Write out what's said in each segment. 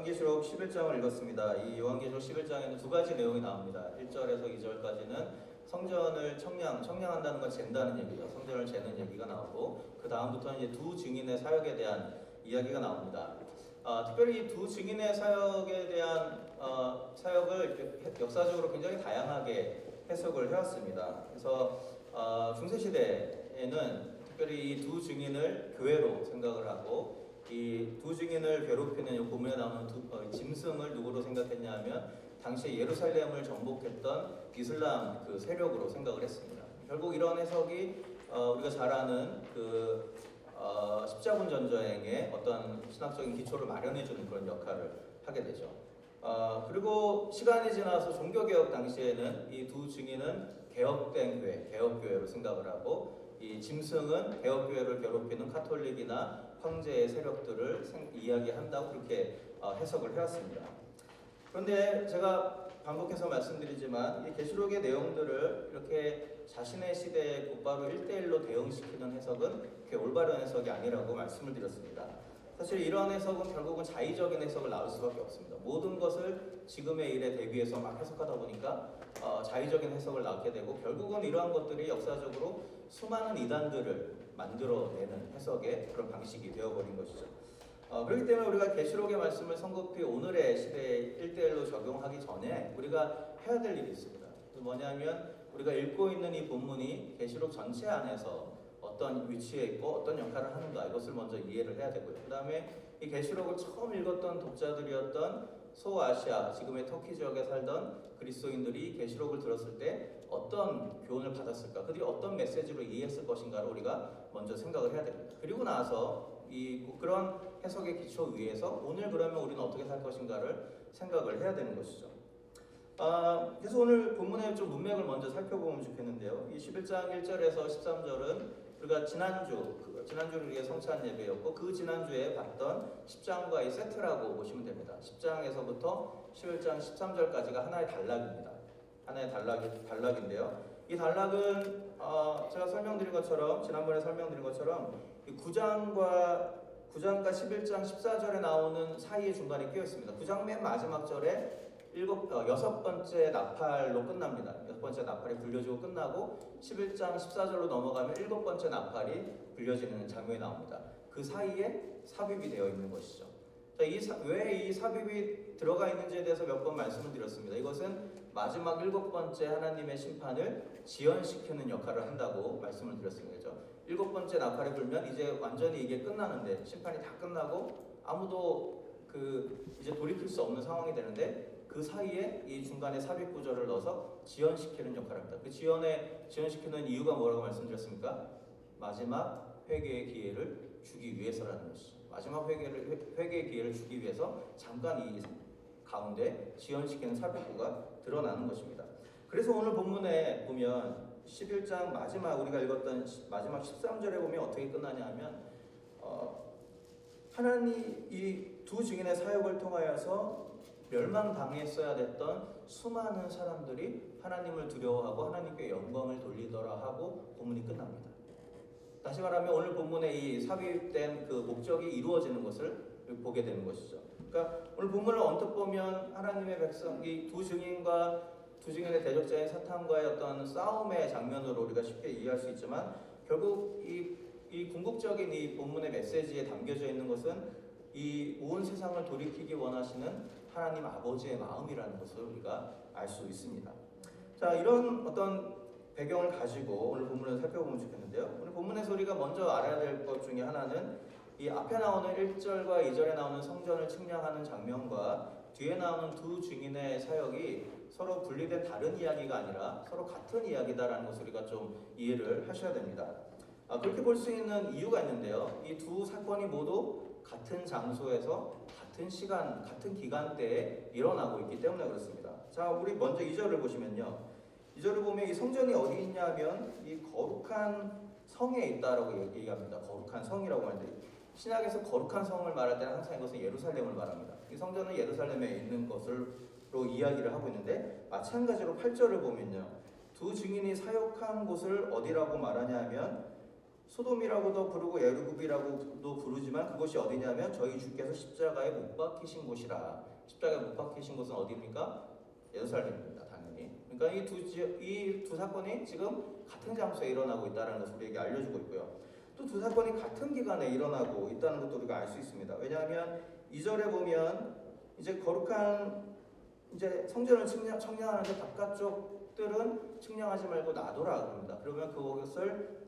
요한계시록 11장을 읽었습니다. 이 요한계시록 11장에는 두 가지 내용이 나옵니다. 1절에서 2절까지는 성전을 청량한다는 건 잰다는 얘기죠. 성전을 재는 얘기가 나오고, 그 다음부터는 이제 두 증인의 사역에 대한 이야기가 나옵니다. 특별히 이 두 증인의 사역에 대한 사역을 역사적으로 굉장히 다양하게 해석을 해왔습니다. 그래서 중세시대에는 특별히 이 두 증인을 교회로 생각을 하고, 이 두 증인을 괴롭히는 이 본문에 나오는 짐승을 누구로 생각했냐 하면 당시 예루살렘을 정복했던 이슬람 그 세력으로 생각을 했습니다. 결국 이런 해석이 우리가 잘 아는 십자군 전쟁의 어떤 신학적인 기초를 마련해주는 그런 역할을 하게 되죠. 그리고 시간이 지나서 종교개혁 당시에는 이 두 증인은 개혁된 교회, 개혁교회로 생각을 하고, 이 짐승은 개혁교회를 괴롭히는 카톨릭이나 황제의 세력들을 이야기한다고 그렇게 해석을 해왔습니다. 그런데 제가 반복해서 말씀드리지만 이 계시록의 내용들을 이렇게 자신의 시대에 곧바로 1대1로 대응시키는 해석은 그렇게 올바른 해석이 아니라고 말씀을 드렸습니다. 사실 이런 해석은 결국은 자의적인 해석을 낳을 수밖에 없습니다. 모든 것을 지금의 일에 대비해서 막 해석하다 보니까 자의적인 해석을 낳게 되고, 결국은 이러한 것들이 역사적으로 수많은 이단들을 만들어내는 해석의 그런 방식이 되어버린 것이죠. 그렇기 때문에 우리가 계시록의 말씀을 성급히 오늘의 시대에 1대1로 적용하기 전에 우리가 해야 될 일이 있습니다. 그 뭐냐면 우리가 읽고 있는 이 본문이 계시록 전체 안에서 어떤 위치에 있고 어떤 역할을 하는가, 이것을 먼저 이해를 해야 되고요. 그 다음에 이 계시록을 처음 읽었던 독자들이었던 소아시아, 지금의 터키 지역에 살던 그리스도인들이 계시록을 들었을 때 어떤 교훈을 받았을까, 그들이 어떤 메시지로 이해했을 것인가를 우리가 먼저 생각을 해야 됩니다. 그리고 나서 그런 해석의 기초 위에서 오늘 그러면 우리는 어떻게 살 것인가를 생각을 해야 되는 것이죠. 그래서 오늘 본문의 좀 문맥을 먼저 살펴보면 좋겠는데요. 이 11장 1절에서 13절은 우리가 지난주를 위해 성찬 예배였고, 그 지난주에 봤던 10장과의 세트라고 보시면 됩니다. 10장에서부터 11장 13절까지가 하나의 단락입니다. 하나의 단락인데요. 이 단락은 제가 설명드린 것처럼, 지난번에 설명드린 것처럼 9장과 11장 14절에 나오는 사이의 중간에 끼어 있습니다. 9장 맨 마지막 절에 여섯 번째 나팔로 끝납니다. 여섯 번째 나팔이 불려지고 끝나고 11장 14절로 넘어가면 일곱 번째 나팔이 불려지는 장면이 나옵니다. 그 사이에 삽입이 되어 있는 것이죠. 왜 이 삽입이 들어가 있는지에 대해서 몇 번 말씀을 드렸습니다. 이것은 마지막 일곱 번째 하나님의 심판을 지연시키는 역할을 한다고 말씀을 드렸습니다. 그렇죠? 일곱 번째 나팔이 불면 이제 완전히 이게 끝나는데, 심판이 다 끝나고 아무도 이제 돌이킬 수 없는 상황이 되는데, 그 사이에 이 중간에 삽입 구절을 넣어서 지연시키는 역할을 합니다. 그 지연시키는 이유가 뭐라고 말씀드렸습니까? 마지막 회개의 기회를 주기 위해서라는 것이죠. 마지막 회개의 기회를 주기 위해서 잠깐 이 가운데 지연시키는 삽입구가 드러나는 것입니다. 그래서 오늘 본문에 보면 11장 우리가 읽었던 마지막 13절에 보면 어떻게 끝나냐 하면 하나님 이 두 증인의 사역을 통하여서 멸망당했어야 됐던 수많은 사람들이 하나님을 두려워하고 하나님께 영광을 돌리더라 하고 본문이 끝납니다. 다시 말하면 오늘 본문에 이 삽입된 그 목적이 이루어지는 것을 보게 되는 것이죠. 그러니까 오늘 본문을 언뜻 보면 하나님의 백성, 이 두 증인의 대적자인 사탄과의 어떤 싸움의 장면으로 우리가 쉽게 이해할 수 있지만, 결국 이 궁극적인 이 본문의 메시지에 담겨져 있는 것은 이 온 세상을 돌이키기 원하시는 하나님 아버지의 마음이라는 것을 우리가 알 수 있습니다. 자, 이런 어떤 배경을 가지고 오늘 본문을 살펴보면 좋겠는데요. 오늘 본문에서 우리가 먼저 알아야 될 것 중에 하나는 이 앞에 나오는 1절과 2절에 나오는 성전을 측량하는 장면과 뒤에 나오는 두 증인의 사역이 서로 분리된 다른 이야기가 아니라 서로 같은 이야기다라는 것을 우리가 좀 이해를 하셔야 됩니다. 그렇게 볼 수 있는 이유가 있는데요. 이 두 사건이 모두 같은 장소에서 같은 시간, 같은 기간대에 일어나고 있기 때문에 그렇습니다. 자, 우리 먼저 2절을 보시면요. 2절을 보면 이 성전이 어디 있냐면 이 거룩한 성에 있다라고 얘기합니다. 거룩한 성이라고 하는데, 신약에서 거룩한 성을 말할 때는 항상 이것은 예루살렘을 말합니다. 이 성전은 예루살렘에 있는 것으로 이야기를 하고 있는데, 마찬가지로 8절을 보면요. 두 증인이 사역한 곳을 어디라고 말하냐 하면 소돔이라고도 부르고 예루굽이라고도 부르지만 그곳이 어디냐면 저희 주께서 십자가에 못 박히신 곳이라. 십자가에 못 박히신 곳은 어디입니까? 예루살렘입니다. 당연히. 그러니까 이 두 사건이 지금 같은 장소에 일어나고 있다는 것을 우리에게 알려주고 있고요. 또 두 사건이 같은 기간에 일어나고 있다는 것도 우리가 알 수 있습니다. 왜냐하면 2절에 보면 이제 거룩한 이제 성전을 청량하는데 바깥쪽들은 측량하지 말고 놔둬라 그럽니다. 그러면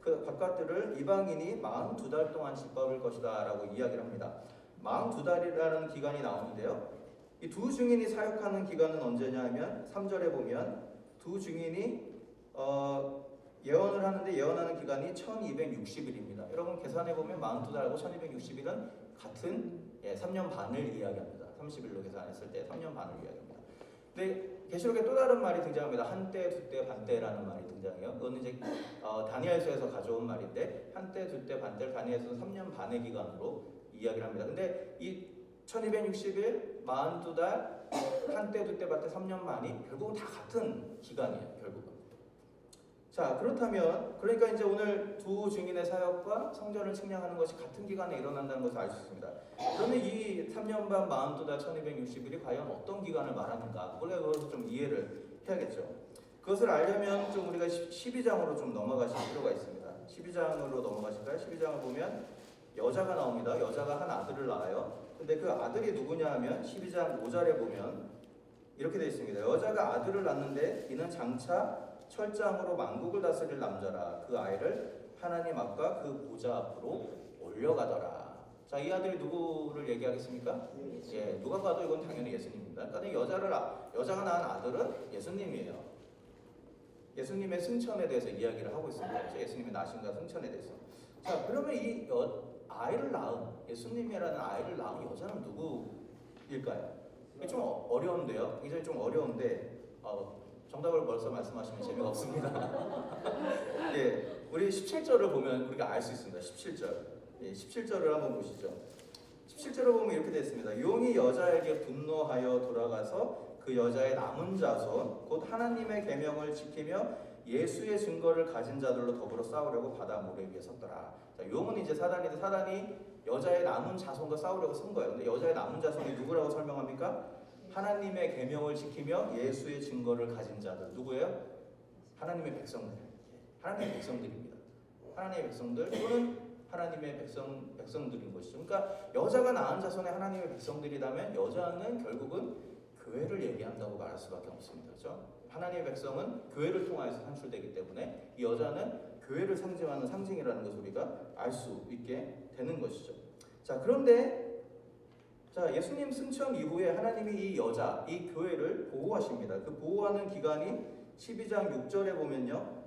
그 바깥들을 이방인이 42달 동안 짓밟을 것이다 라고 이야기를 합니다. 42달이라는 기간이 나오는데요. 이 두 증인이 사역하는 기간은 언제냐 하면 3절에 보면 두 증인이 예언을 하는데 예언하는 기간이 1260일입니다. 여러분 계산해 보면 42달하고 1260일은 같은 3년 반을 이야기합니다. 30일로 계산했을 때 3년 반을 이야기합니다. 근데 계시록에 또 다른 말이 등장합니다. 한때, 두때, 반때라는 말이 등장해요. 그거는 이제 다니엘서에서 가져온 말인데 한때, 두때, 반때를 다니엘서는 3년 반의 기간으로 이야기를 합니다. 근데 이 1260일, 42달, 한때, 두때, 반때, 3년 반이 결국은 다 같은 기간이에요. 결국은. 자, 그렇다면 그러니까 이제 오늘 두 증인의 사역과 성전을 측량하는 것이 같은 기간에 일어난다는 것을 알 수 있습니다. 그러면 이 3년 반 42달 1260일이 과연 어떤 기간을 말하는가? 우리가 그것을 좀 이해를 해야겠죠. 그것을 알려면 좀 우리가 12장으로 좀 넘어가실 필요가 있습니다. 12장으로 넘어가실까요? 12장을 보면 여자가 나옵니다. 여자가 한 아들을 낳아요. 근데 그 아들이 누구냐 하면 12장 5절에 보면 이렇게 되어 있습니다. 여자가 아들을 낳는데 이는 장차 철장으로 만국을 다스릴 남자라. 그 아이를 하나님 앞과 그 보좌 앞으로 올려가더라. 자, 이 아들이 누구를 얘기하겠습니까? 예, 누가 봐도 이건 당연히 예수님입니다. 그러니까 여자가 낳은 아들은 예수님이에요. 예수님의 승천에 대해서 이야기를 하고 있습니다. 예수님의 나심과 승천에 대해서. 자, 그러면 이 아이를 낳은 예수님이라는 아이를 낳은 여자는 누구일까요? 이게 좀 어려운데요. 굉장히 좀 어려운데 정답을 벌써 말씀하시면 재미가 없습니다. 예, 우리 17절을 보면 우리가 알 수 있습니다. 17절. 예, 17절을 한번 보시죠. 17절을 보면 이렇게 되어 있습니다. 용이 여자에게 분노하여 돌아가서 그 여자의 남은 자손 곧 하나님의 계명을 지키며 예수의 증거를 가진 자들로 더불어 싸우려고 바다 모래 위에 섰더라. 자, 용은 이제 사단인데 사단이 여자의 남은 자손과 싸우려고 선 거예요. 근데 여자의 남은 자손이 누구라고 설명합니까? 하나님의 계명을 지키며 예수의 증거를 가진 자들. 누구예요? 하나님의 백성들. 하나님의 백성들입니다. 하나님의 백성들 또는 하나님의 백성들인 것이죠. 그러니까 여자가 낳은 자손의 하나님의 백성들이라면 여자는 결국은 교회를 얘기한다고 말할 수밖에 없습니다. 그렇죠? 하나님의 백성은 교회를 통하여서 산출되기 때문에 이 여자는 교회를 상징하는 상징이라는 것을 우리가 알 수 있게 되는 것이죠. 자, 그런데 예수님 승천 이후에 하나님이 이 여자, 이 교회를 보호하십니다. 그 보호하는 기간이 12장 6절에 보면요.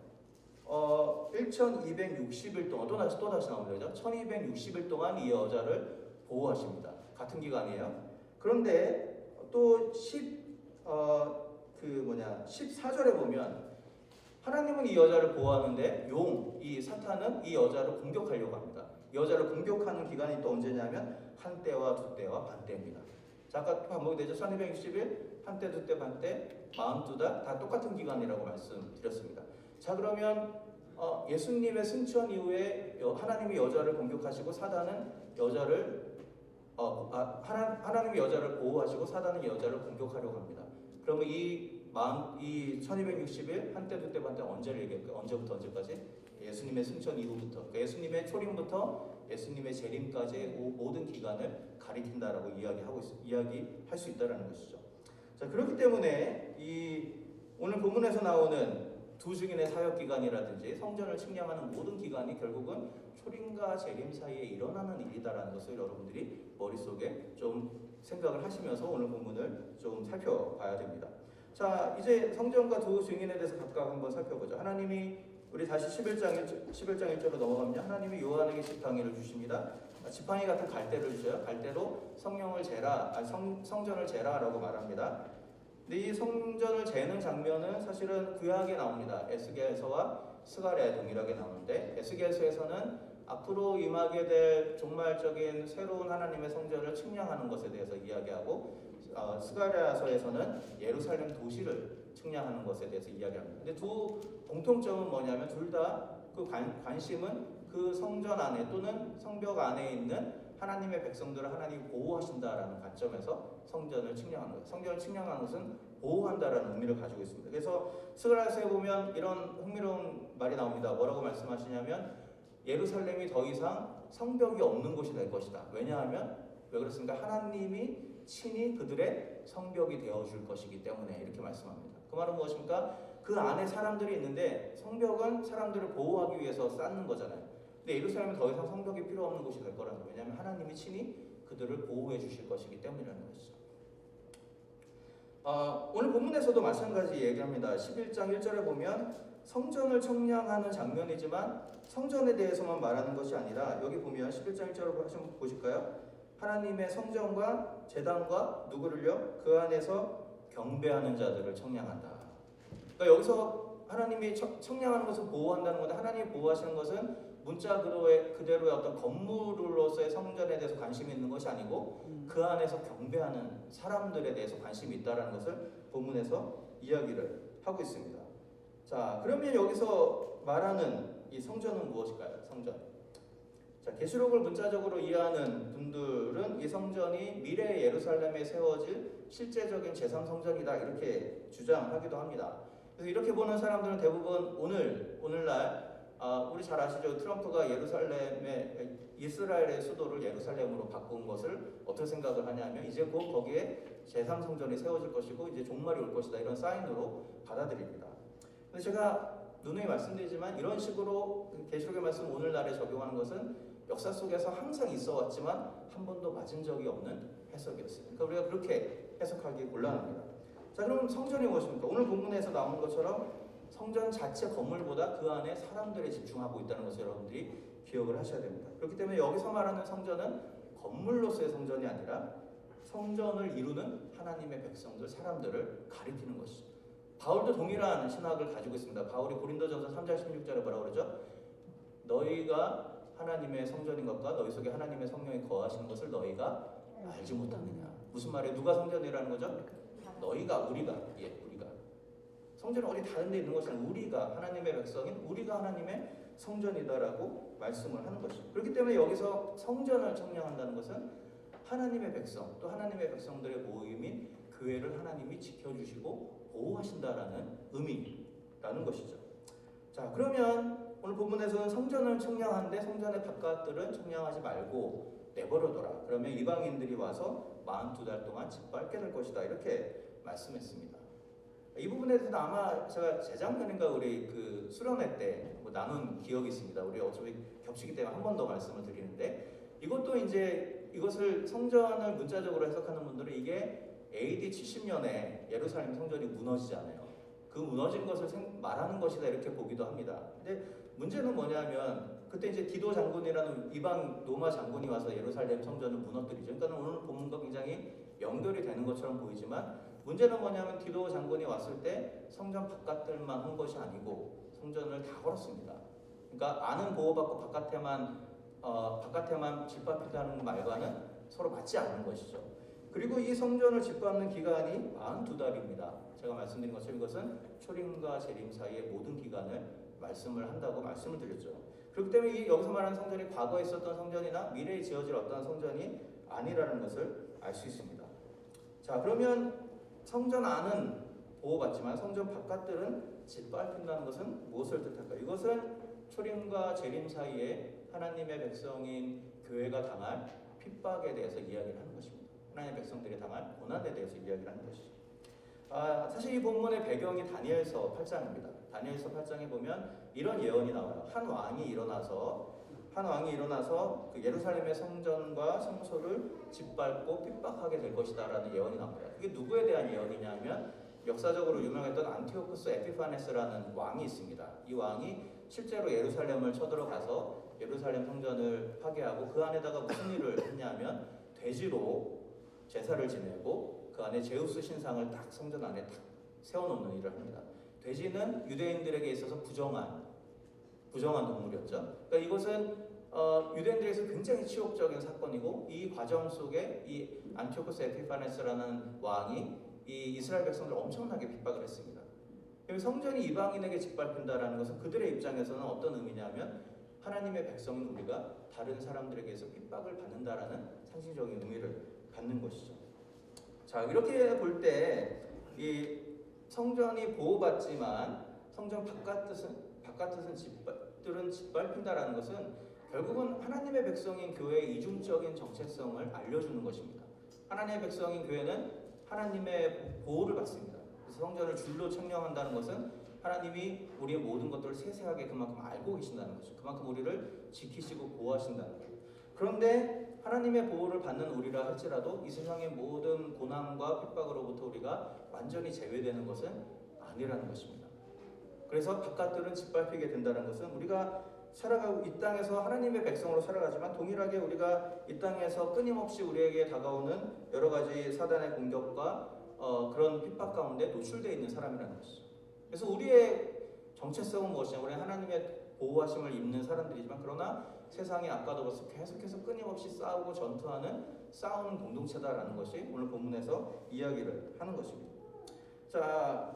1260일 동안 또 다시 나옵니다. 1260일 동안 이 여자를 보호하십니다. 같은 기간이에요. 그런데 또 14절에 보면 하나님은 이 여자를 보호하는데 이 사탄은 이 여자를 공격하려고 합니다. 이 여자를 공격하는 기간이 또 언제냐면 한때와 두때와 반때입니다. 자, 아까 반복이 되죠. 1260일, 한때, 두때, 반때, 42달 다 똑같은 기간이라고 말씀드렸습니다. 자, 그러면 예수님의 승천 이후에 하나님이 여자를 공격하시고 사단은 여자를 하나님이 여자를 보호하시고 사단은 여자를 공격하려고 합니다. 그러면 이 1260일 한때 두때 반때 언제를 얘기할까요? 언제부터 언제까지? 예수님의 승천 이후부터, 그러니까 예수님의 초림부터 예수님의 재림까지의 모든 기간을 가리킨다라고 이야기할 수 있다라는 것이죠. 자, 그렇기 때문에 오늘 본문에서 나오는 두 증인의 사역 기간이라든지 성전을 측량하는 모든 기간이 결국은 초림과 재림 사이에 일어나는 일이다라는 것을 여러분들이 머릿속에 좀 생각을 하시면서 오늘 본문을 좀 살펴봐야 됩니다. 자, 이제 성전과 두 증인에 대해서 각각 한번 살펴보죠. 하나님이 우리 다시 11장 1절로 넘어가면 하나님이 요한에게 지팡이를 주십니다. 지팡이 같은 갈대를 주셔요. 갈대로 성전을 재라라고 말합니다. 근데 이 성전을 재는 장면은 사실은 구약에 나옵니다. 에스겔서와 스가랴에 동일하게 나오는데 에스겔서에서는 앞으로 임하게 될 종말적인 새로운 하나님의 성전을 측량하는 것에 대해서 이야기하고 스가랴서에서는 예루살렘 도시를 측량하는 것에 대해서 이야기합니다. 근데 두 공통점은 뭐냐면 둘 다 그 관심은 그 성전 안에 또는 성벽 안에 있는 하나님의 백성들을 하나님이 보호하신다라는 관점에서 성전을 측량하는 거예요. 성전을 측량하는 것은 보호한다라는 의미를 가지고 있습니다. 그래서 스가랴서에 보면 이런 흥미로운 말이 나옵니다. 뭐라고 말씀하시냐면 예루살렘이 더 이상 성벽이 없는 곳이 될 것이다. 왜냐하면 왜 그렇습니까? 하나님이 친히 그들의 성벽이 되어줄 것이기 때문에 이렇게 말씀합니다. 그 말은 무엇입니까? 그 안에 사람들이 있는데 성벽은 사람들을 보호하기 위해서 쌓는 거잖아요. 근데 예루살렘은 더 이상 성벽이 필요 없는 곳이 될 거라는 거예요. 왜냐하면 하나님이 친히 그들을 보호해 주실 것이기 때문이라는 것이죠. 오늘 본문에서도 마찬가지 얘기합니다. 11장 1절에 보면 성전을 청량하는 장면이지만 성전에 대해서만 말하는 것이 아니라 여기 보면 11장 1절을 한번 보실까요? 하나님의 성전과 제단과 누구를요? 그 안에서 경배하는 자들을 청량한다. 그러니까 여기서 하나님이 청량하는 것을 보호한다는 건데 하나님이 보호하시는 것은 문자 그대로의 어떤 건물로서의 성전에 대해서 관심이 있는 것이 아니고 그 안에서 경배하는 사람들에 대해서 관심이 있다는 것을 본문에서 이야기를 하고 있습니다. 자, 그러면 여기서 말하는 이 성전은 무엇일까요? 성전. 자, 계시록을 문자적으로 이해하는 분들은 이 성전이 미래의 예루살렘에 세워질 실제적인 제3성전이다 이렇게 주장하기도 합니다. 그래서 이렇게 보는 사람들은 대부분 오늘날 우리 잘 아시죠? 트럼프가 이스라엘의 수도를 예루살렘으로 바꾼 것을 어떻게 생각을 하냐면 이제 곧 거기에 제3성전이 세워질 것이고 이제 종말이 올 것이다 이런 사인으로 받아들입니다. 근데 제가 누누이 말씀드리지만 이런 식으로 계시록의 말씀 오늘날에 적용하는 것은 역사 속에서 항상 있어 왔지만 한 번도 맞은 적이 없는 해석이었어요. 그러니까 우리가 그렇게 해석하기 곤란합니다. 자, 그럼 성전이 무엇입니까? 오늘 본문에서 나오는 것처럼 성전 자체 건물보다 그 안에 사람들에 집중하고 있다는 것을 여러분들이 기억을 하셔야 됩니다. 그렇기 때문에 여기서 말하는 성전은 건물로서의 성전이 아니라 성전을 이루는 하나님의 백성들, 사람들을 가리키는 것이죠. 바울도 동일한 신학을 가지고 있습니다. 바울이 고린도전서 3장 16절에 뭐라고 그러죠? 너희가 하나님의 성전인 것과 너희 속에 하나님의 성령이 거하시는 것을 너희가 알지 못하느냐. 무슨 말이에요? 누가 성전이라는 거죠? 너희가, 우리가. 성전은 어디 다른 데 있는 것이 아니라 우리가 하나님의 백성인 우리가 하나님의 성전이다라고 말씀을 하는 것이죠. 그렇기 때문에 여기서 성전을 청량한다는 것은 하나님의 백성, 또 하나님의 백성들의 모임인 교회를 하나님이 지켜주시고 보호하신다라는 의미라는 것이죠. 자, 그러면 오늘 본문에서는 성전을 청량하는데 성전의 바깥들은 청량하지 말고 내버려둬라. 그러면 이방인들이 와서 42달 동안 짓밟게 될 것이다. 이렇게 말씀했습니다. 이 부분에 대해서 아마 제가 재작년인가 우리 그 수련회 때 뭐 나눈 기억이 있습니다. 우리 어차피 겹치기 때문에 한 번 더 말씀을 드리는데 이것도 이제 이것을 성전을 문자적으로 해석하는 분들은 이게 AD 70년에 예루살렘 성전이 무너지잖아요. 그 무너진 것을 말하는 것이다 이렇게 보기도 합니다. 근데 문제는 뭐냐면 그때 이제 디도 장군이라는 이방 로마 장군이 와서 예루살렘 성전을 무너뜨리죠. 그러니까 오늘 본문과 굉장히 연결이 되는 것처럼 보이지만 문제는 뭐냐면 디도 장군이 왔을 때 성전 바깥들만 한 것이 아니고 성전을 다 걸었습니다. 그러니까 안은 보호받고 바깥에만 짓밟히다는 말과는 서로 맞지 않는 것이죠. 그리고 이 성전을 짓밟는 기간이 42달입니다. 제가 말씀드린 것처럼 이것은 초림과 재림 사이의 모든 기간을 말씀을 한다고 말씀을 드렸죠. 그렇기 때문에 여기서 말하는 성전이 과거에 있었던 성전이나 미래에 지어질 어떤 성전이 아니라는 것을 알 수 있습니다. 자, 그러면 성전 안은 보호받지만 성전 바깥들은 짓밟힌다는 것은 무엇을 뜻할까요? 이것은 초림과 재림 사이에 하나님의 백성인 교회가 당할 핍박에 대해서 이야기를 하는 것입니다. 하나님의 백성들이 당할 고난에 대해서 이야기를 하는 것이죠. 사실 이 본문의 배경이 다니엘서 8장입니다. 다니엘서 8장에 보면 이런 예언이 나와요. 한 왕이 일어나서 그 예루살렘의 성전과 성소를 짓밟고 핍박하게 될 것이다라는 예언이 나옵니다. 그게 누구에 대한 예언이냐면 역사적으로 유명했던 안티오쿠스 에피파네스라는 왕이 있습니다. 이 왕이 실제로 예루살렘을 쳐들어가서 예루살렘 성전을 파괴하고 그 안에다가 무슨 일을 했냐면 돼지로 제사를 지내고 그 안에 제우스 신상을 딱 성전 안에 딱 세워놓는 일을 합니다. 돼지는 유대인들에게 있어서 부정한 동물이었죠. 그러니까 이것은 유대인들에게서 굉장히 치욕적인 사건이고 이 과정 속에 이 안티오쿠스 에피파네스라는 왕이 이 이스라엘 백성들을 엄청나게 핍박을 했습니다. 성전이 이방인에게 짓밟힌다라는 것은 그들의 입장에서는 어떤 의미냐면 하나님의 백성인 우리가 다른 사람들에게서 핍박을 받는다라는 상징적인 의미를 갖는 것이죠. 자, 이렇게 볼 때 이 성전이 보호받지만 성전 바깥뜻은 짓밟힌다라는 것은 결국은 하나님의 백성인 교회의 이중적인 정체성을 알려주는 것입니다. 하나님의 백성인 교회는 하나님의 보호를 받습니다. 그래서 성전을 줄로 청량한다는 것은 하나님이 우리의 모든 것들을 세세하게 그만큼 알고 계신다는 것이죠. 그만큼 우리를 지키시고 보호하신다는 거예요. 그런데 하나님의 보호를 받는 우리라 할지라도 이 세상의 모든 고난과 핍박으로부터 우리가 완전히 제외되는 것은 아니라는 것입니다. 그래서 바깥들은 짓밟히게 된다는 것은 우리가 살아가고 이 땅에서 하나님의 백성으로 살아가지만 동일하게 우리가 이 땅에서 끊임없이 우리에게 다가오는 여러 가지 사단의 공격과 그런 핍박 가운데 노출되어 있는 사람이라는 것이죠. 그래서 우리의 정체성은 무엇이냐? 우리는 하나님의 보호하심을 입는 사람들이지만 그러나 세상에 아까도 벌써 계속해서 끊임없이 싸우고 전투하는 싸우는 공동체다라는 것이 오늘 본문에서 이야기를 하는 것입니다. 자,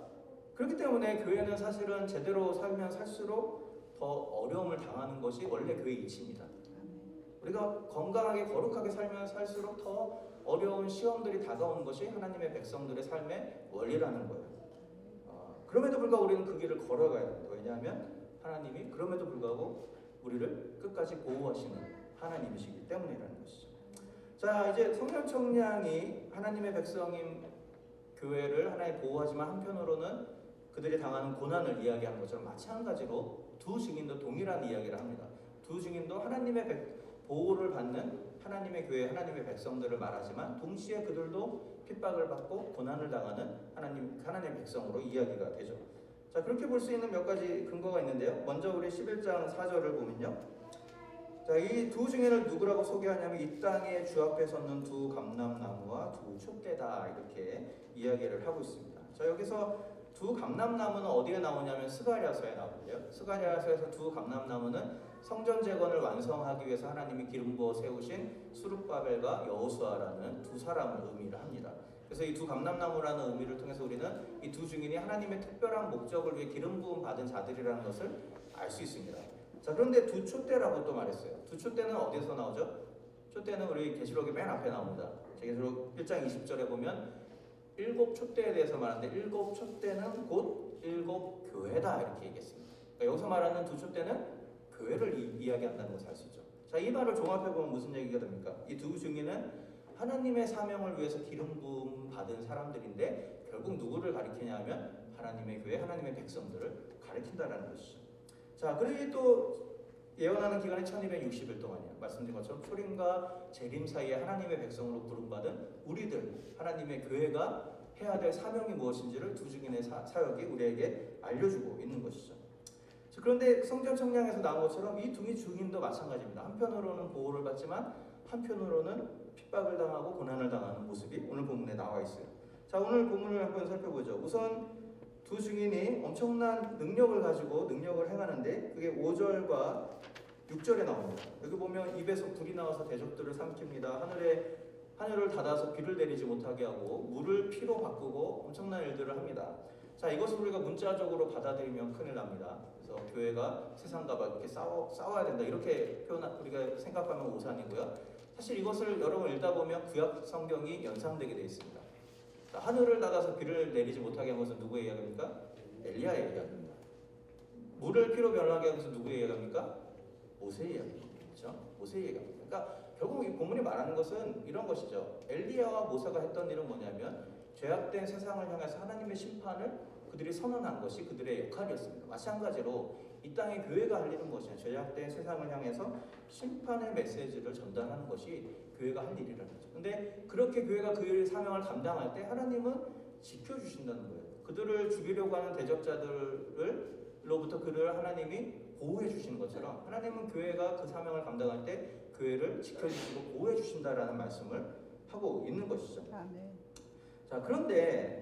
그렇기 때문에 교회는 사실은 제대로 살면 살수록 더 어려움을 당하는 것이 원래 교회의 이치입니다. 우리가 건강하게 거룩하게 살면 살수록 더 어려운 시험들이 다가오는 것이 하나님의 백성들의 삶의 원리라는 거예요. 그럼에도 불구하고 우리는 그 길을 걸어가야 됩니다. 왜냐하면 하나님이 그럼에도 불구하고 우리를 끝까지 보호하시는 하나님이시기 때문이라는 것이죠. 자, 이제 성령 청량이 하나님의 백성인 교회를 하나님 보호하지만 한편으로는 그들이 당하는 고난을 이야기하는 것처럼 마찬가지로 두 증인도 동일한 이야기를 합니다. 두 증인도 하나님의 보호를 받는 하나님의 교회, 하나님의 백성들을 말하지만 동시에 그들도 핍박을 받고 고난을 당하는 하나님의 백성으로 이야기가 되죠. 자, 그렇게 볼 수 있는 몇 가지 근거가 있는데요. 먼저 우리 11장 4절을 보면요. 자, 이 두 증인을 누구라고 소개하냐면 이 땅에 주 앞에 섰는 두 감람나무와 두 촛대다 이렇게 이야기를 하고 있습니다. 자, 여기서 두 감람나무는 어디에 나오냐면 스가랴서에 나오는데요. 스가랴서에서 두 감람나무는 성전 재건을 완성하기 위해서 하나님이 기름 부어 세우신 수룹바벨과 여호수아라는 두 사람을 의미를 합니다. 그래서 이 두 감람나무라는 의미를 통해서 우리는 이 두 증인이 하나님의 특별한 목적을 위해 기름 부음 받은 자들이라는 것을 알 수 있습니다. 자, 그런데 두 촛대라고 또 말했어요. 두 촛대는 어디서 나오죠? 촛대는 우리 계시록의 맨 앞에 나옵니다. 계시록 1장 20절에 보면 일곱 촛대에 대해서 말하는데 일곱 촛대는 곧 일곱 교회다 이렇게 얘기했습니다. 그러니까 여기서 말하는 두 촛대는 교회를 이야기한다는 것을 알 수 있죠. 자, 이 말을 종합해보면 무슨 얘기가 됩니까? 이 두 증인은 하나님의 사명을 위해서 기름 부음 받은 사람들인데 결국 누구를 가리키냐면 하나님의 교회, 하나님의 백성들을 가리킨다라는 것이죠. 자, 그리고 또 예언하는 기간이 1260일 동안이에요. 말씀드린 것처럼 초림과 재림 사이에 하나님의 백성으로 부름받은 우리들, 하나님의 교회가 해야 될 사명이 무엇인지를 두 증인의 사역이 우리에게 알려주고 있는 것이죠. 그런데 성전 청량에서 나온 것처럼 이 두 증인도 마찬가지입니다. 한편으로는 보호를 받지만 한편으로는 핍박을 당하고 고난을 당하는 모습이 오늘 본문에 나와 있어요. 자, 오늘 본문을 한번 살펴보죠. 우선 두 증인이 엄청난 능력을 가지고 능력을 행하는데 그게 5절과 6절에 나옵니다. 여기 보면 입에서 불이 나와서 대적들을 삼킵니다. 하늘을 닫아서 비를 내리지 못하게 하고 물을 피로 바꾸고 엄청난 일들을 합니다. 자, 이것을 우리가 문자적으로 받아들이면 큰일 납니다. 그래서 교회가 세상과 막 이렇게 싸워야 된다 이렇게 우리가 생각하면 오산이고요. 사실 이것을 여러분 읽다 보면 구약 성경이 연상되게 되어 있습니다. 자, 하늘을 닫아서 비를 내리지 못하게 한 것은 누구의 이야기입니까? 엘리야의 이야기입니다. 물을 피로 변하게 한 것은 누구의 이야기입니까? 모세의 이야기입니다. 그렇죠? 모세의 이야기입니다. 그러니까 결국 이 본문이 말하는 것은 이런 것이죠. 엘리야와 모세가 했던 일은 뭐냐면 죄악된 세상을 향해서 하나님의 심판을 그들이 선언한 것이 그들의 역할이었습니다. 마찬가지로 이 땅의 교회가 할 일은 무엇이냐? 죄악된 세상을 향해서 심판의 메시지를 전달하는 것이 교회가 할 일이라는 거죠. 근데 그렇게 교회가 그 사명을 감당할 때 하나님은 지켜주신다는 거예요. 그들을 죽이려고 하는 대적자들로부터 그들을 하나님이 보호해 주시는 것처럼 하나님은 교회가 그 사명을 감당할 때 교회를 지켜주시고 보호해 주신다라는 말씀을 하고 있는 것이죠. 아멘. 자, 그런데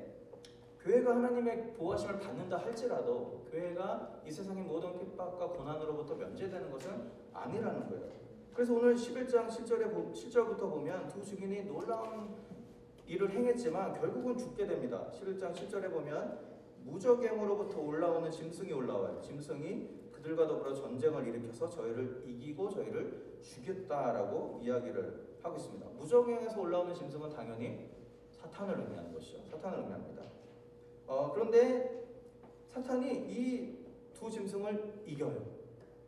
교회가 하나님의 보호하심을 받는다 할지라도 교회가 이 세상의 모든 핍박과 고난으로부터 면제되는 것은 아니라는 거예요. 그래서 오늘 11장 7절부터 보면 두 증인이 놀라운 일을 행했지만 결국은 죽게 됩니다. 11장 7절에 보면 무적행으로부터 올라오는 짐승이 올라와요. 짐승이 그들과 더불어 전쟁을 일으켜서 저희를 이기고 저희를 죽였다라고 이야기를 하고 있습니다. 무적행에서 올라오는 짐승은 당연히 사탄을 의미하는 것이죠. 사탄을 의미합니다. 그런데 사탄이 이 두 짐승을 이겨요.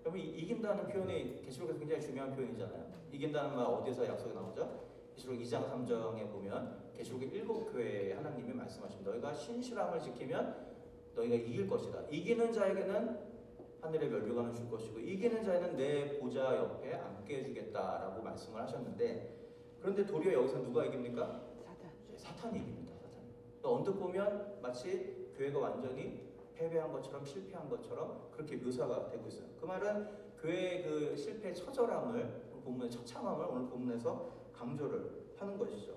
여러분, 이긴다는 표현이 계시록에서 굉장히 중요한 표현이잖아요. 이긴다는 말 어디서 약속이 나오죠? 계시록 2장 3장에 보면 계시록의 7교회에 하나님이 말씀하십니다. 너희가 신실함을 지키면 너희가 이길 것이다. 이기는 자에게는 하늘의 멸류관을 줄 것이고 이기는 자에는 내 보좌 옆에 앉게 해주겠다라고 말씀을 하셨는데, 그런데 도리어 여기서 누가 이깁니까? 사탄이 이깁니다. 사탄이. 언뜻 보면 마치 교회가 완전히 패배한 것처럼 실패한 것처럼 그렇게 묘사가 되고 있어요. 그 말은 교회의 그 실패의 처절함을, 본문의 처참함을 오늘 본문에서 강조를 하는 것이죠.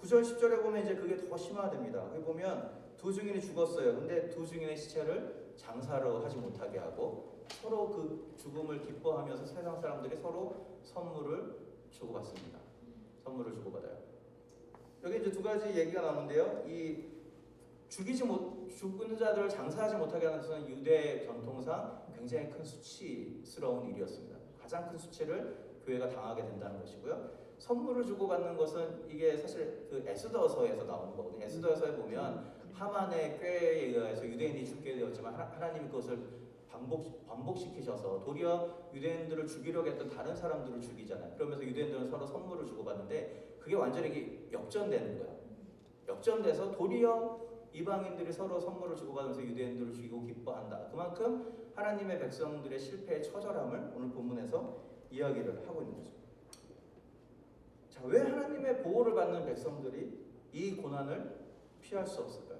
9절 10절에 보면 이제 그게 더 심화됩니다. 거기 보면 두 증인이 죽었어요. 근데 두 증인의 시체를 장사로 하지 못하게 하고 서로 그 죽음을 기뻐하면서 세상 사람들이 서로 선물을 주고받습니다. 선물을 주고받아요. 여기 이제 두 가지 얘기가 나오는데요. 이 죽은 자들을 장사하지 못하게 하는 것은 유대 전통상 굉장히 큰 수치스러운 일이었습니다. 가장 큰 수치를 교회가 당하게 된다는 것이고요. 선물을 주고받는 것은 이게 사실 그 에스더서에서 나오는 거거든요. 에스더서에 보면 하만의 꾀에 의해서 유대인이 죽게 되었지만 하나님이 그것을 반복시키셔서 도리어 유대인들을 죽이려고 했던 다른 사람들을 죽이잖아요. 그러면서 유대인들은 서로 선물을 주고받는데 그게 완전히 역전되는 거예요. 역전돼서 도리어 이방인들이 서로 선물을 주고받으면서 유대인들을 죽이고 기뻐한다. 그만큼 하나님의 백성들의 실패의 처절함을 오늘 본문에서 이야기를 하고 있는 거죠. 자, 왜 하나님의 보호를 받는 백성들이 이 고난을 피할 수 없을까요?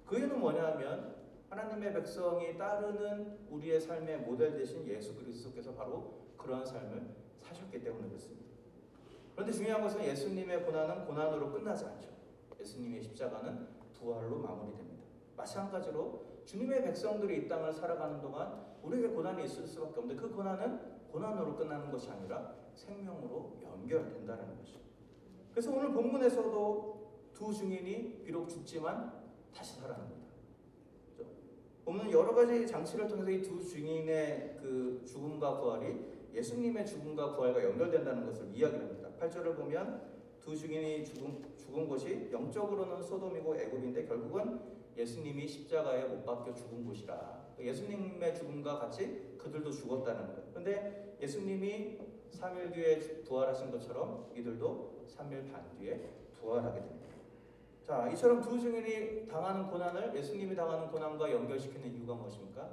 그 이유는 뭐냐면 하나님의 백성이 따르는 우리의 삶의 모델 되신 예수 그리스도께서 바로 그러한 삶을 사셨기 때문에 그렇습니다. 그런데 중요한 것은 예수님의 고난은 고난으로 끝나지 않죠. 예수님의 십자가는 부활로 마무리됩니다. 마찬가지로 주님의 백성들이 이 땅을 살아가는 동안 우리에게 고난이 있을 수밖에 없는데 그 고난은 고난으로 끝나는 것이 아니라 생명으로 연결된다는 것이죠. 그래서 오늘 본문에서도 두 증인이 비록 죽지만 다시 살아납니다. 보면 여러 가지 장치를 통해서 이 두 증인의 그 죽음과 부활이 예수님의 죽음과 부활과 연결된다는 것을 이야기합니다. 8절을 보면 두 증인이 죽은 곳이 영적으로는 소돔이고 애굽인데 결국은 예수님이 십자가에 못 박혀 죽은 곳이라. 예수님의 죽음과 같이 그들도 죽었다는 거예요. 그런데 예수님이 3일 뒤에 부활하신 것처럼 이들도 3일 반 뒤에 부활하게 됩니다. 자, 이처럼 두 증인이 당하는 고난을 예수님이 당하는 고난과 연결시키는 이유가 무엇입니까?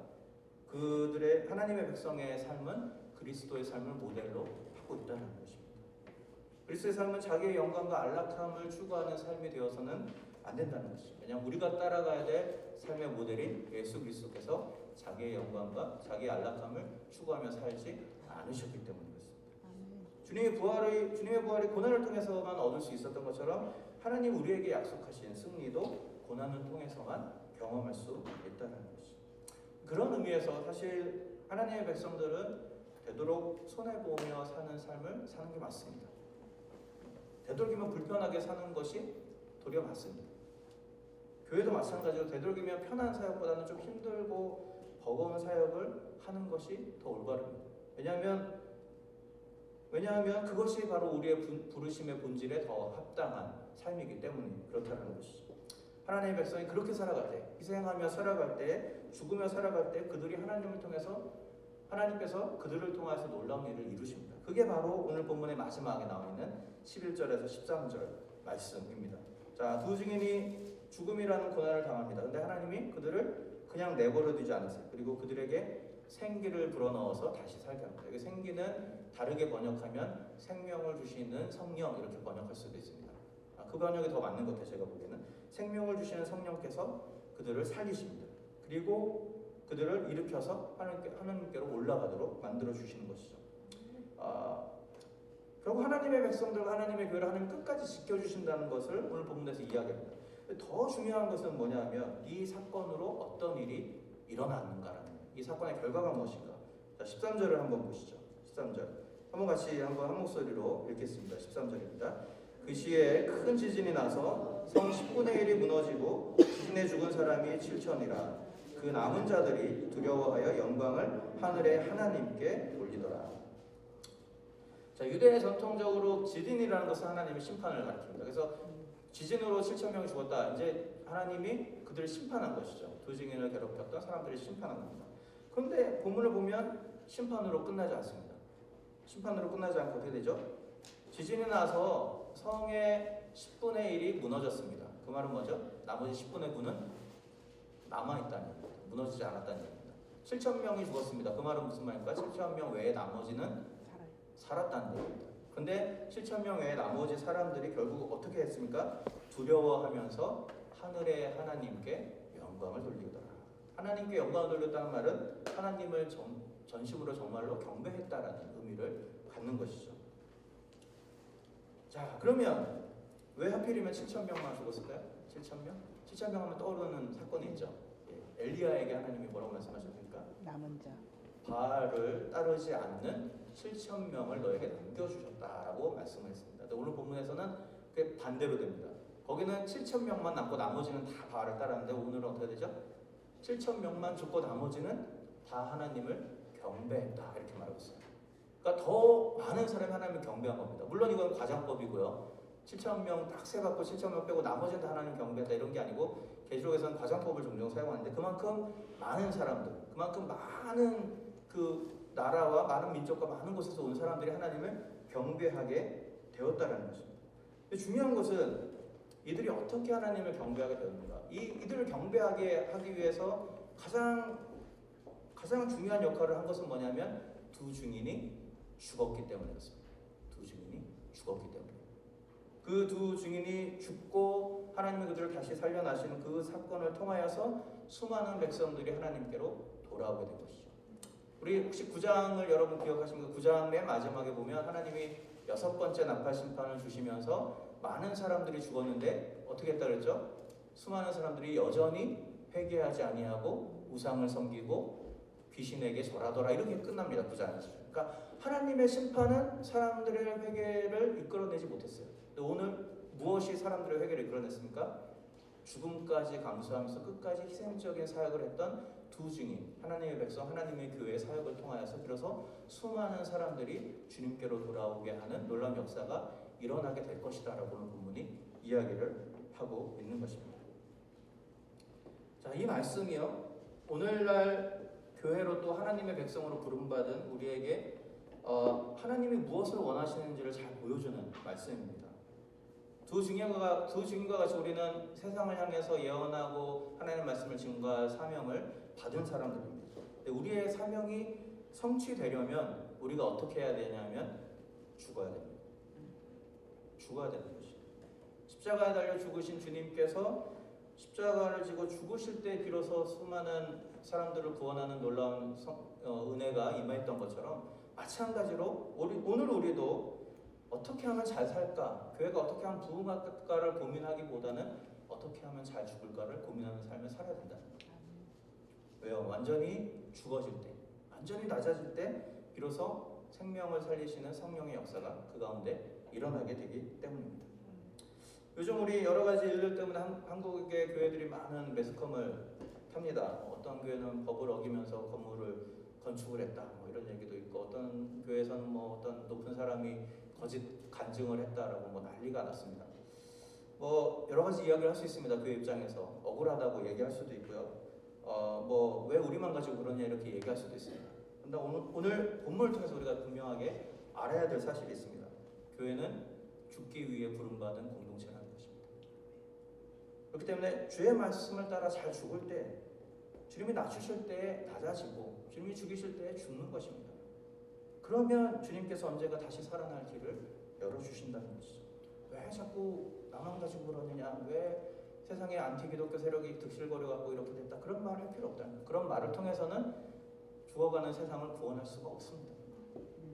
그들의 하나님의 백성의 삶은 그리스도의 삶을 모델로 하고 있다는 것입니다. 그리스도의 삶은 자기의 영광과 안락함을 추구하는 삶이 되어서는 안 된다는 것이죠. 왜냐하면 우리가 따라가야 될 삶의 모델인 예수 그리스도께서 자기의 영광과 자기의 안락함을 추구하며 살지 않으셨기 때문에 그렇습니다. 주님의 부활이 고난을 통해서만 얻을 수 있었던 것처럼 하나님 우리에게 약속하신 승리도 고난을 통해서만 경험할 수 있다는 것이죠. 그런 의미에서 사실 하나님의 백성들은 되도록 손해보며 사는 삶을 사는 게 맞습니다. 되도록이면 불편하게 사는 것이 도리어 맞습니다. 교회도 마찬가지로 되도록이면 편한 사역보다는 좀 힘들고 버거운 사역을 하는 것이 더 올바릅니다. 왜냐하면 그것이 바로 우리의 부르심의 본질에 더 합당한 삶이기 때문에 그렇다는 것이죠. 하나님의 백성이 그렇게 살아갈 때, 희생하며 살아갈 때, 죽으며 살아갈 때 그들이 하나님께서 그들을 통해서 놀라운 일을 이루십니다. 그게 바로 오늘 본문의 마지막에 나와 있는 11절에서 13절 말씀입니다. 자, 두 증인이 죽음이라는 고난을 당합니다. 근데 하나님이 그들을 그냥 내버려 두지 않으세요. 그리고 그들에게 생기를 불어넣어서 다시 살게 합니다. 여기 생기는 다르게 번역하면 생명을 주시는 성령 이렇게 번역할 수도 있습니다. 그 번역이 더 맞는 것 같아요. 제가 보기에는 생명을 주시는 성령께서 그들을 살리십니다. 그리고 그들을 일으켜서 하나님께로 올라가도록 만들어 주시는 것이죠. 결국 하나님의 백성들과 하나님의 교회를 하나님 끝까지 지켜주신다는 것을 오늘 본문에서 이야기합니다. 더 중요한 것은 뭐냐면 이 사건으로 어떤 일이 일어났는가라는 거예요. 이 사건의 결과가 무엇인가. 자, 13절을 한번 보시죠. 13절 한번 같이 한 목소리로 읽겠습니다. 13절입니다. 그 시에 큰 지진이 나서 성 10분의 1이 무너지고 지진에 죽은 사람이 7천이라. 그 남은 자들이 두려워하여 영광을 하늘의 하나님께 돌리더라. 자, 유대 전통적으로 지진이라는 것은 하나님의 심판을 가리킵니다. 그래서 지진으로 7천 명이 죽었다. 이제 하나님이 그들을 심판한 것이죠. 두 증인을 괴롭혔던 사람들을 심판한 겁니다. 그런데 본문을 보면 심판으로 끝나지 않습니다. 심판으로 끝나지 않고 어떻게 되죠? 지진이 나서 성의 10분의 1이 무너졌습니다. 그 말은 뭐죠? 나머지 10분의 9는 남아있다는 얘기입니다. 무너지지 않았다는 얘기입니다. 7천 명이 죽었습니다. 그 말은 무슨 말입니까? 7천 명 외에 나머지는 살았다는 얘기입니다. 근데 7천 명 외에 나머지 사람들이 결국 어떻게 했습니까? 두려워하면서 하늘의 하나님께 영광을 돌리더라. 하나님께 영광을 돌렸다는 말은 하나님을 전심으로 정말로 경배했다라는 의미를 갖는 것이죠. 자, 그러면 왜 하필이면 7천 명만 죽었을까요? 7천 명? 7천 명 하면 떠오르는 사건이 있죠. 엘리야에게 하나님이 뭐라고 말씀하셨습니까? 남은 자. 바알을 따르지 않는 7천 명을 너에게 남겨주셨다라고 말씀을 했습니다. 근데 오늘 본문에서는 그게 반대로 됩니다. 거기는 7천 명만 남고 나머지는 다 바알을 따랐는데 오늘은 어떻게 되죠? 7천 명만 죽고 나머지는 다 하나님을 경배했다 이렇게 말하고 있어요. 그러니까 더 많은 사람이 하나님을 경배한 겁니다. 물론 이건 과장법이고요. 7천 명 딱 세갖고 7천 명 빼고 나머지는 다 하나님 경배했다 이런 게 아니고 계시록에서는 과장법을 종종 사용하는데 그만큼 많은 사람들, 그만큼 많은 그 나라와 많은 민족과 많은 곳에서 온 사람들이 하나님을 경배하게 되었다는 것입니다. 근데 중요한 것은 이들이 어떻게 하나님을 경배하게 되었는가? 이들을 경배하게 하기 위해서 가장 중요한 역할을 한 것은 뭐냐면 두 증인이 죽었기 때문이었습니다. 두 증인이 죽었기 때문에. 그 두 증인이 죽고 하나님이 그들을 다시 살려나시는 그 사건을 통하여서 수많은 백성들이 하나님께로 돌아오게 된 것이죠. 우리 혹시 9장을 여러분 기억하십니까? 9장 맨 마지막에 보면 하나님이 6번째 나팔 심판을 주시면서 많은 사람들이 죽었는데 어떻게 했다 그랬죠? 수많은 사람들이 여전히 회개하지 아니하고 우상을 섬기고 귀신에게 절하더라 이렇게 끝납니다. 9장에서. 그러니까 하나님의 심판은 사람들의 회개를 이끌어내지 못했어요. 근데 오늘 무엇이 사람들의 회개를 이끌어냈습니까? 죽음까지 감수하면서 끝까지 희생적인 사역을 했던 두 증인, 하나님의 백성, 하나님의 교회의 사역을 통하여서 그래서 수많은 사람들이 주님께로 돌아오게 하는 놀라운 역사가 일어나게 될 것이다 라고 오늘 본문이 이야기를 하고 있는 것입니다. 자, 이 말씀이요 오늘날 교회로 또 하나님의 백성으로 부름받은 우리에게 하나님이 무엇을 원하시는지를 잘 보여주는 말씀입니다. 두 증인과 같이 우리는 세상을 향해서 예언하고 하나님의 말씀을 증거할 사명을 받은 사람들입니다. 근데 우리의 사명이 성취되려면 우리가 어떻게 해야 되냐면 죽어야 됩니다. 죽어야 되는 것입니다. 십자가에 달려 죽으신 주님께서 십자가를 지고 죽으실 때 비로소 수많은 사람들을 구원하는 놀라운 은혜가 임했던 것처럼 마찬가지로 오늘 우리도 어떻게 하면 잘 살까? 교회가 어떻게 하면 부흥할까를 고민하기보다는 어떻게 하면 잘 죽을까를 고민하는 삶을 살아야 된다는 거예요. 왜요? 완전히 죽어질 때, 완전히 낮아질 때 비로소 생명을 살리시는 성령의 역사가 그 가운데 일어나게 되기 때문입니다. 요즘 우리 여러 가지 일들 때문에 한국의 교회들이 많은 매스컴을 탑니다. 어떤 교회는 법을 어기면서 건물을 건축을 했다, 뭐 이런 얘기도 있고 어떤 교회에서는 뭐 어떤 높은 사람이 거짓 간증을 했다라고 뭐 난리가 났습니다. 뭐 여러 가지 이야기를 할 수 있습니다. 교회 입장에서 억울하다고 얘기할 수도 있고요. 뭐 왜 우리만 가지고 그러냐 이렇게 얘기할 수도 있습니다. 그런데 오늘 본문을 통해서 우리가 분명하게 알아야 될 사실이 있습니다. 교회는 죽기 위해 부름받은 공동체라는 것입니다. 그렇기 때문에 주의 말씀을 따라 잘 죽을 때, 주님이 낮추실 때에 낮아지고 주님이 죽이실 때에 죽는 것입니다. 그러면 주님께서 언제가 다시 살아날 길을 열어주신다는 것이죠. 왜 자꾸 나만 가지고 그러느냐, 왜 세상에 안티기독교 세력이 득실거려갖고 이렇게 됐다, 그런 말을 할 필요 없다는 거예요. 그런 말을 통해서는 죽어가는 세상을 구원할 수가 없습니다.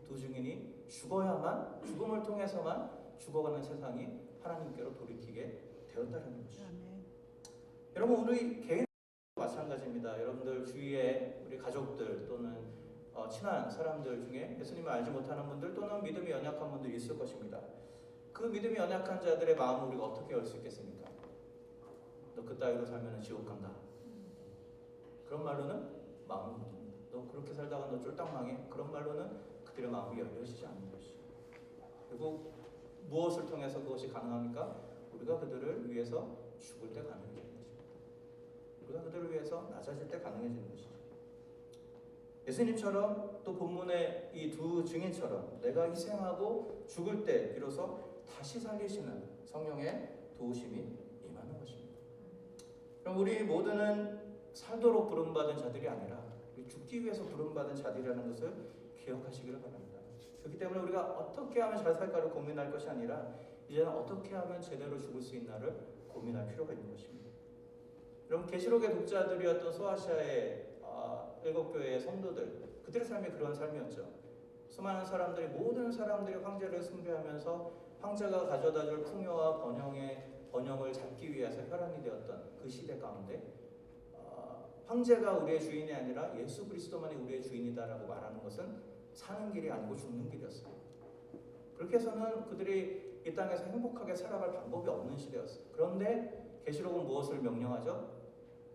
두 증인이 죽음을 통해서만 죽어가는 세상이 하나님께로 돌이키게 되었다는 것이죠. 여러분, 우리 개인 마찬가지입니다. 여러분들 주위에 우리 가족들 또는 친한 사람들 중에 예수님을 알지 못하는 분들 또는 믿음이 연약한 분들이 있을 것입니다. 그 믿음이 연약한 자들의 마음을 우리가 어떻게 열 수 있겠습니까? 너 그따위로 살면 지옥 간다. 그런 말로는 마음을 묻습니다. 너 그렇게 살다가 너 쫄딱 망해. 그런 말로는 그들의 마음이 열려지지 않는 것이죠. 그리고 무엇을 통해서 그것이 가능합니까? 우리가 그들을 위해서 죽을 때 가능해지는 것입니다. 우리가 그들을 위해서 낮아질 때 가능해지는 것이죠. 예수님처럼 또 본문의 이 두 증인처럼 내가 희생하고 죽을 때 비로소 다시 살리시는 성령의 도우심이 임하는 것입니다. 그럼 우리 모두는 살도록 부름받은 자들이 아니라 죽기 위해서 부름받은 자들이라는 것을 기억하시기를 바랍니다. 그렇기 때문에 우리가 어떻게 하면 잘 살까를 고민할 것이 아니라 이제는 어떻게 하면 제대로 죽을 수 있나를 고민할 필요가 있는 것입니다. 여러분, 계시록의 독자들이었던 소아시아의 7교회의 성도들, 그들의 삶이 그런 삶이었죠. 수많은 사람들이, 모든 사람들이 황제를 숭배하면서 황제가 가져다줄 풍요와 번영을 잡기 위해서 혈안이 되었던 그 시대 가운데 황제가 우리의 주인이 아니라 예수 그리스도만이 우리의 주인이다라고 말하는 것은 사는 길이 아니고 죽는 길이었어요. 그렇게 해서는 그들이 이 땅에서 행복하게 살아갈 방법이 없는 시대였어요. 그런데 계시록은 무엇을 명령하죠?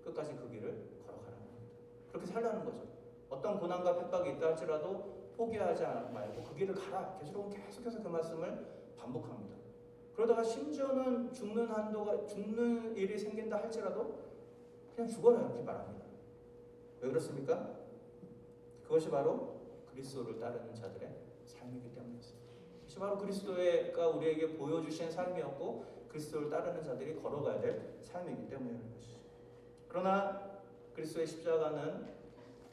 끝까지 그 길을 걸어가라는 겁니다. 그렇게 살라는 거죠. 어떤 고난과 핍박이 있다 할지라도 포기하지 말고 그 길을 가라. 계시록은 계속해서 그 말씀을 반복합니다. 그러다가 심지어는 죽는 일이 생긴다 할지라도 그냥 죽어라 이렇게 말합니다. 왜 그렇습니까? 그것이 바로 그리스도를 따르는 자들의 삶이기 때문이었습니다. 그것이 바로 그리스도가 우리에게 보여주신 삶이었고 그리스도를 따르는 자들이 걸어가야 될 삶이기 때문이라는 것이죠. 그러나 그리스도의 십자가는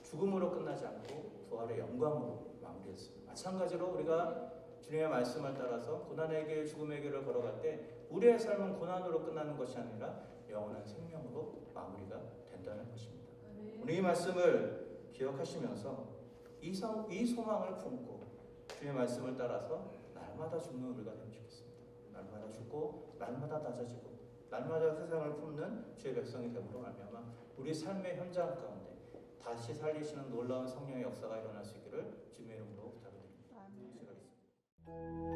죽음으로 끝나지 않고 부활의 영광으로 마무리했습니다. 마찬가지로 우리가 주님의 말씀을 따라서 고난의 길, 죽음의 길을 걸어갈 때 우리의 삶은 고난으로 끝나는 것이 아니라 영원한 생명으로 마무리가 된다는 것입니다. 오늘 이 말씀을 기억하시면서 이 소망을 품고 주의 말씀을 따라서 날마다 죽는 우리가 되면 좋겠습니다. 날마다 죽고 날마다 낮아지고 날마다 세상을 품는 주의 백성이 되므로 말미암아 우리 삶의 현장 가운데 다시 살리시는 놀라운 성령의 역사가 일어날 수 있기를 주님의 이름으로 부탁드립니다. 기도하겠습니다.